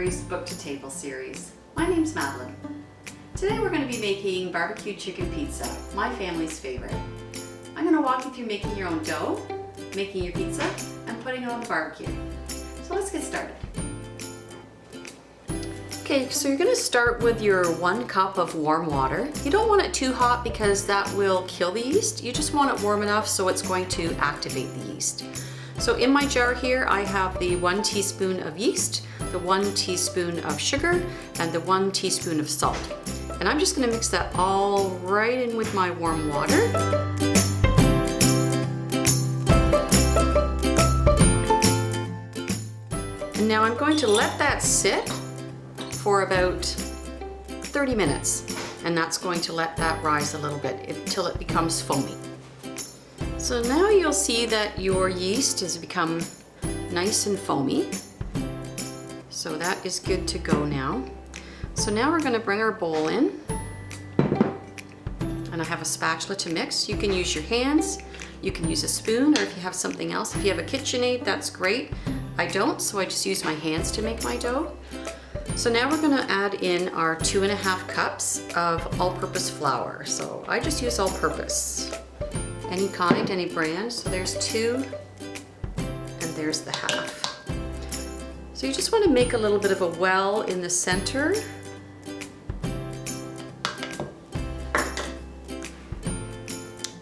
Mary's Book to Table series. My name's Madeline. Today we're going to be making barbecue chicken pizza, my family's favorite. I'm going to walk you through making your own dough, making your pizza, and putting it on the barbecue. So let's get started. Okay, so you're going to start with your 1 cup of warm water. You don't want it too hot because that will kill the yeast. You just want it warm enough so it's going to activate the yeast. So in my jar here I have the 1 teaspoon of yeast, the 1 teaspoon of sugar, and the 1 teaspoon of salt. And I'm just going to mix that all right in with my warm water. And now I'm going to let that sit for about 30 minutes. And that's going to let that rise a little bit until it becomes foamy. So now you'll see that your yeast has become nice and foamy. So that is good to go now. So now we're going to bring our bowl in. And I have a spatula to mix. You can use your hands, you can use a spoon, or if you have something else. If you have a KitchenAid, that's great. I don't, so I just use my hands to make my dough. So now we're going to add in our 2½ cups of all-purpose flour. So I just use all-purpose. Any kind, any brand. So there's 2, and there's the half. So you just want to make a little bit of a well in the center.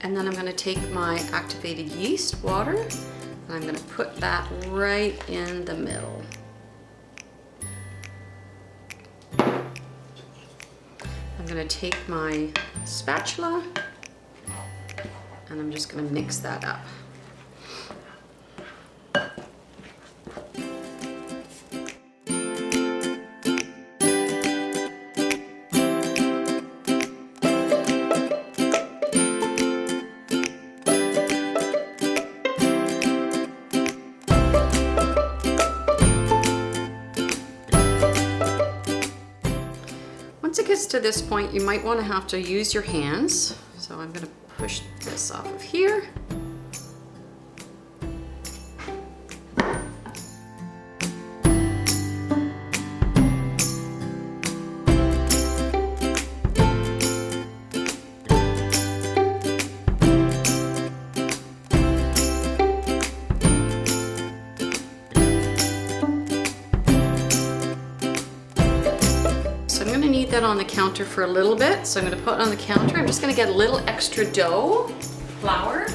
And then I'm going to take my activated yeast water, and I'm going to put that right in the middle. I'm going to take my spatula, and I'm just going to mix that up. Once it gets to this point, you might want to have to use your hands. So I'm going to push this off of here. That on the counter for a little bit, so I'm going to put it on the counter. I'm just going to get a little extra dough, flour.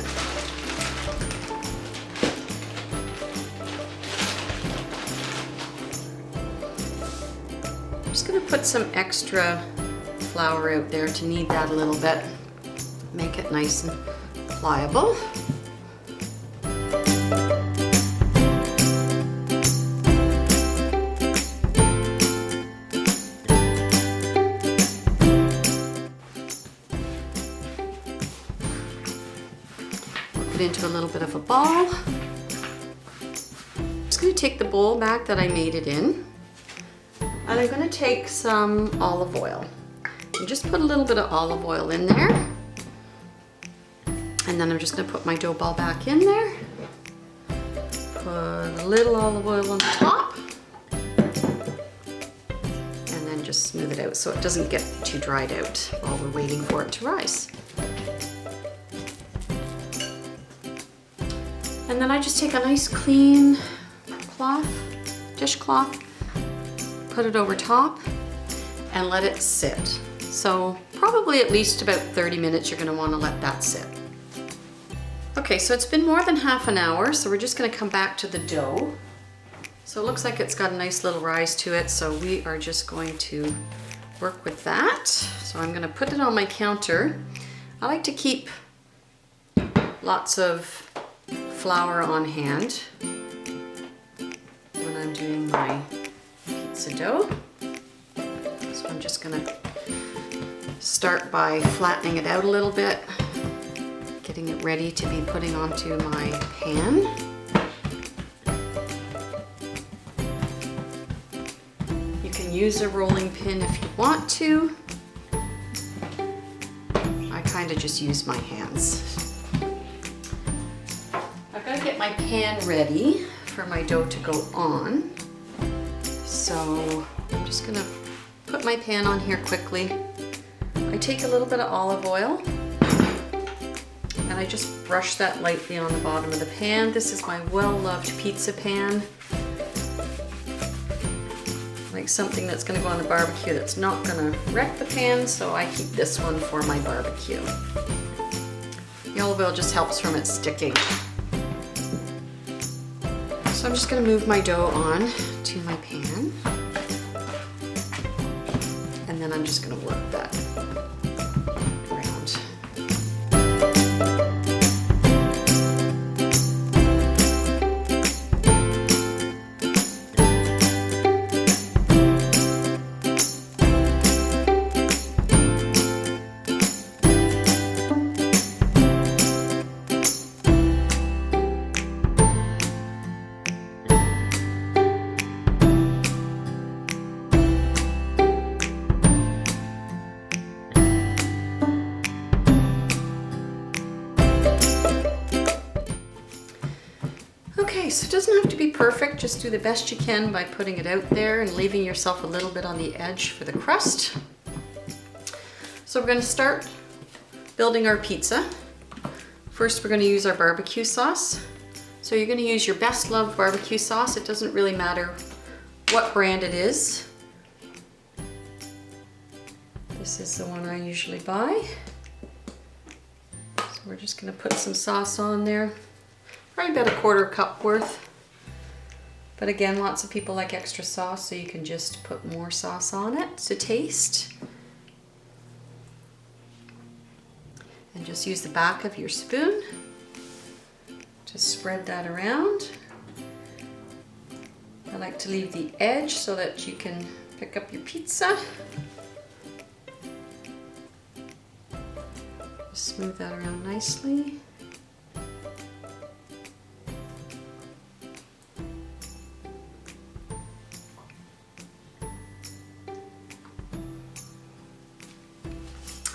I'm just going to put some extra flour out there to knead that a little bit, make it nice and pliable. Into a little bit of a ball. I'm just going to take the bowl back that I made it in, and I'm going to take some olive oil and just put a little bit of olive oil in there, and then I'm just going to put my dough ball back in there, put a little olive oil on the top, and then just smooth it out so it doesn't get too dried out while we're waiting for it to rise. And then I just take a nice clean cloth, dishcloth, put it over top, and let it sit. So probably at least about 30 minutes you're going to want to let that sit. Okay, so it's been more than half an hour, so we're just going to come back to the dough. So it looks like it's got a nice little rise to it, so we are just going to work with that. So I'm going to put it on my counter. I like to keep lots of flour on hand when I'm doing my pizza dough. So I'm just going to start by flattening it out a little bit, getting it ready to be putting onto my pan. You can use a rolling pin if you want to. I kind of just use my hands. I've got to get my pan ready for my dough to go on. So I'm just gonna put my pan on here quickly. I take a little bit of olive oil and I just brush that lightly on the bottom of the pan. This is my well-loved pizza pan. Like something that's gonna go on the barbecue that's not gonna wreck the pan, so I keep this one for my barbecue. The olive oil just helps from it sticking. So I'm just gonna move my dough on to my pan. And then I'm just gonna work that around. Okay, so it doesn't have to be perfect, just do the best you can by putting it out there and leaving yourself a little bit on the edge for the crust. So we're going to start building our pizza. First we're going to use our barbecue sauce. So you're going to use your best loved barbecue sauce. It doesn't really matter what brand it is. This is the one I usually buy. So we're just going to put some sauce on there. Probably about a 1/4 cup worth. But again, lots of people like extra sauce, so you can just put more sauce on it to taste. And just use the back of your spoon to spread that around. I like to leave the edge so that you can pick up your pizza. Just smooth that around nicely.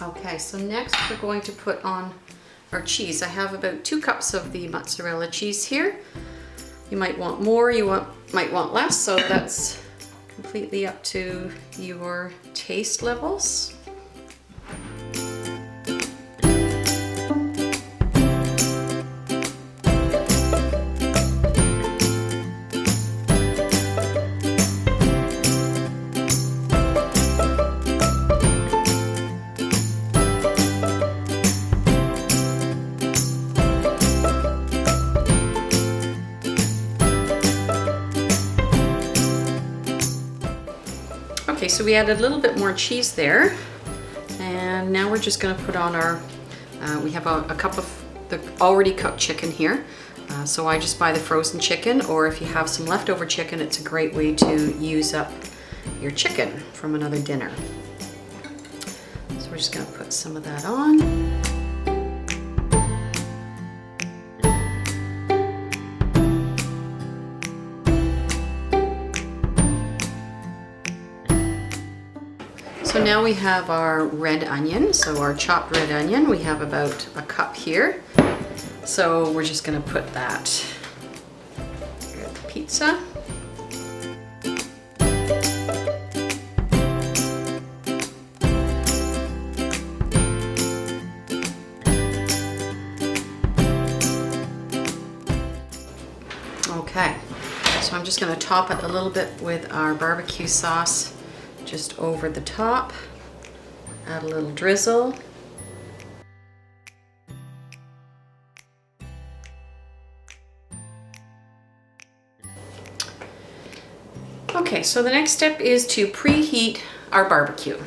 Okay, so next we're going to put on our cheese. I have about 2 cups of the mozzarella cheese here. You might want more, might want less, so that's completely up to your taste levels. Okay, so we added a little bit more cheese there, and now we're just going to put on our, we have a cup of the already cooked chicken here. So I just buy the frozen chicken, or if you have some leftover chicken, it's a great way to use up your chicken from another dinner. So we're just going to put some of that on. So now we have our red onion, so our chopped red onion. We have about a cup here. So we're just going to put that here at the pizza. Okay, so I'm just going to top it a little bit with our barbecue sauce. Just over the top, add a little drizzle. Okay, so the next step is to preheat our barbecue.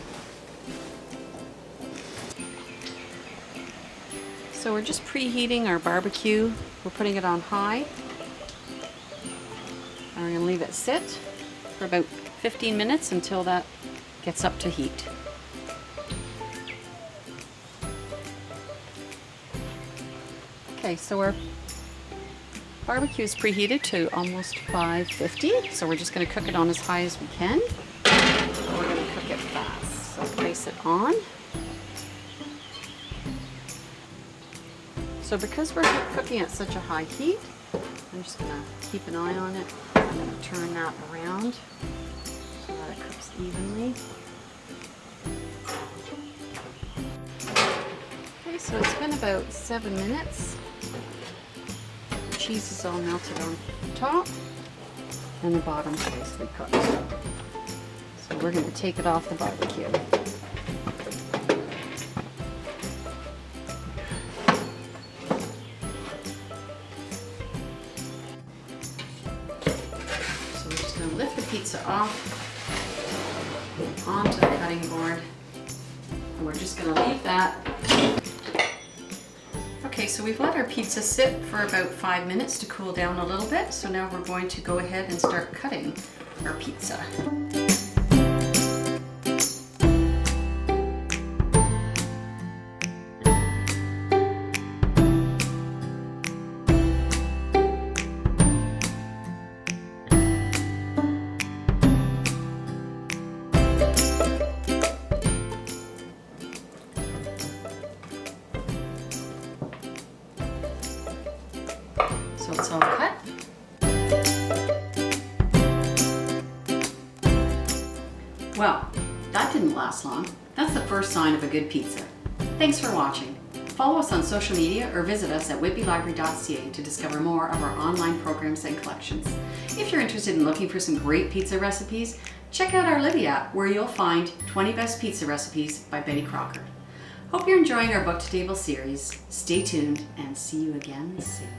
So we're just preheating our barbecue. We're putting it on high. And we're going to leave it sit for about 15 minutes until that gets up to heat. Okay, so our barbecue is preheated to almost 550, so we're just going to cook it on as high as we can. We're going to cook it fast. So place it on. So because we're cooking at such a high heat, I'm just going to keep an eye on it. I'm going to turn that around. Just evenly. Okay, so it's been about 7 minutes. The cheese is all melted on top and the bottom's nicely cooked. So we're going to take it off the barbecue. So we're just going to lift the pizza off onto the cutting board, and we're just going to leave that. Okay, so we've let our pizza sit for about 5 minutes to cool down a little bit, so now we're going to go ahead and start cutting our pizza. So it's all cut. Well, that didn't last long. That's the first sign of a good pizza. Thanks for watching. Follow us on social media or visit us at whitbylibrary.ca to discover more of our online programs and collections. If you're interested in looking for some great pizza recipes, check out our Libby app where you'll find 20 Best Pizza Recipes by Betty Crocker. Hope you're enjoying our Book to Table series. Stay tuned and see you again soon.